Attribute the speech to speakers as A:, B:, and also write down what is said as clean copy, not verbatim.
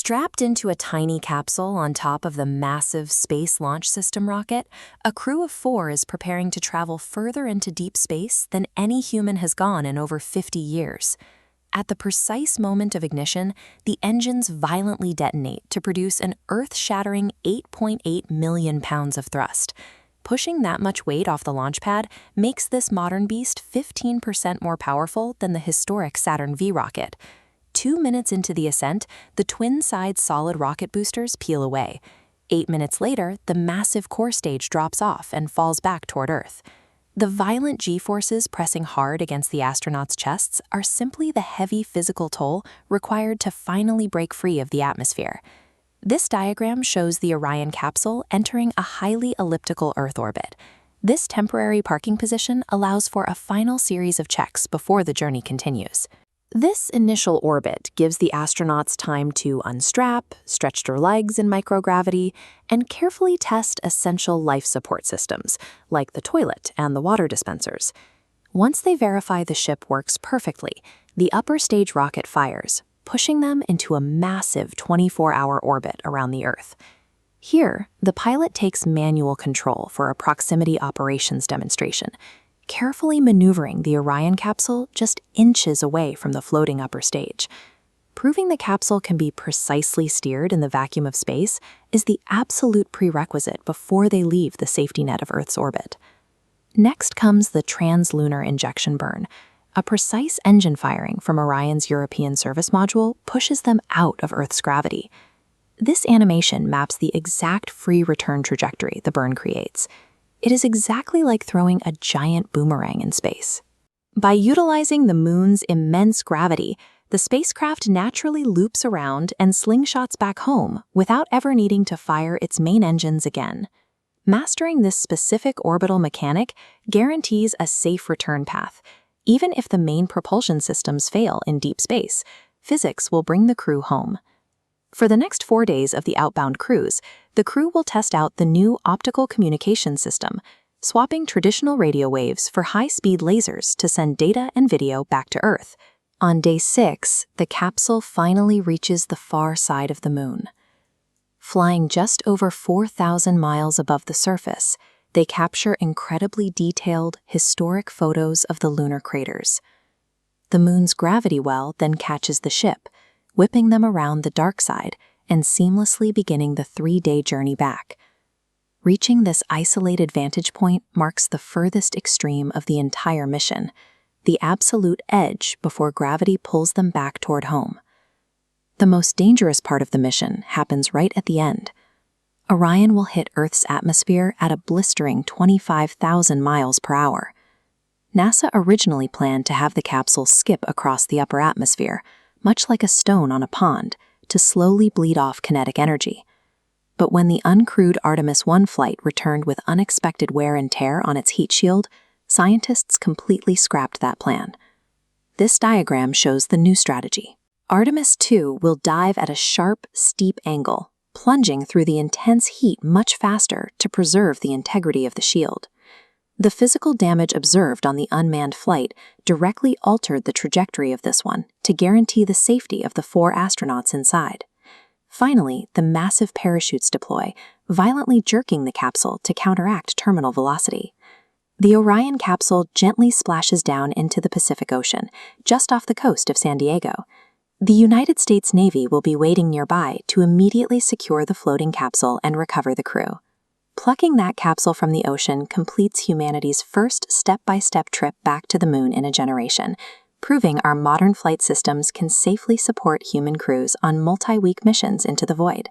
A: Strapped into a tiny capsule on top of the massive Space Launch System rocket, a crew of 4 is preparing to travel further into deep space than any human has gone in over 50 years. At the precise moment of ignition, the engines violently detonate to produce an earth-shattering 8.8 million pounds of thrust. Pushing that much weight off the launch pad makes this modern beast 15% more powerful than the historic Saturn V rocket. 2 minutes into the ascent, the twin-side solid rocket boosters peel away. 8 minutes later, the massive core stage drops off and falls back toward Earth. The violent G-forces pressing hard against the astronauts' chests are simply the heavy physical toll required to finally break free of the atmosphere. This diagram shows the Orion capsule entering a highly elliptical Earth orbit. This temporary parking position allows for a final series of checks before the journey continues. This initial orbit gives the astronauts time to unstrap, stretch their legs in microgravity, and carefully test essential life support systems, like the toilet and the water dispensers. Once they verify the ship works perfectly, the upper stage rocket fires, pushing them into a massive 24-hour orbit around the Earth. Here, the pilot takes manual control for a proximity operations demonstration, carefully maneuvering the Orion capsule just inches away from the floating upper stage. Proving the capsule can be precisely steered in the vacuum of space is the absolute prerequisite before they leave the safety net of Earth's orbit. Next comes the translunar injection burn. A precise engine firing from Orion's European service module pushes them out of Earth's gravity. This animation maps the exact free return trajectory the burn creates. It is exactly like throwing a giant boomerang in space. By utilizing the moon's immense gravity, the spacecraft naturally loops around and slingshots back home without ever needing to fire its main engines again. Mastering this specific orbital mechanic guarantees a safe return path. Even if the main propulsion systems fail in deep space, physics will bring the crew home. For the next 4 days of the outbound cruise, the crew will test out the new optical communication system, swapping traditional radio waves for high-speed lasers to send data and video back to Earth. On day 6, the capsule finally reaches the far side of the moon. Flying just over 4,000 miles above the surface, they capture incredibly detailed, historic photos of the lunar craters. The moon's gravity well then catches the ship, whipping them around the dark side and seamlessly beginning the 3-day journey back. Reaching this isolated vantage point marks the furthest extreme of the entire mission, the absolute edge before gravity pulls them back toward home. The most dangerous part of the mission happens right at the end. Orion will hit Earth's atmosphere at a blistering 25,000 miles per hour. NASA originally planned to have the capsule skip across the upper atmosphere, much like a stone on a pond, to slowly bleed off kinetic energy. But when the uncrewed Artemis I flight returned with unexpected wear and tear on its heat shield, scientists completely scrapped that plan. This diagram shows the new strategy. Artemis II will dive at a sharp, steep angle, plunging through the intense heat much faster to preserve the integrity of the shield. The physical damage observed on the unmanned flight directly altered the trajectory of this one to guarantee the safety of the 4 astronauts inside. Finally, the massive parachutes deploy, violently jerking the capsule to counteract terminal velocity. The Orion capsule gently splashes down into the Pacific Ocean, just off the coast of San Diego. The United States Navy will be waiting nearby to immediately secure the floating capsule and recover the crew. Plucking that capsule from the ocean completes humanity's first step-by-step trip back to the moon in a generation, proving our modern flight systems can safely support human crews on multi-week missions into the void.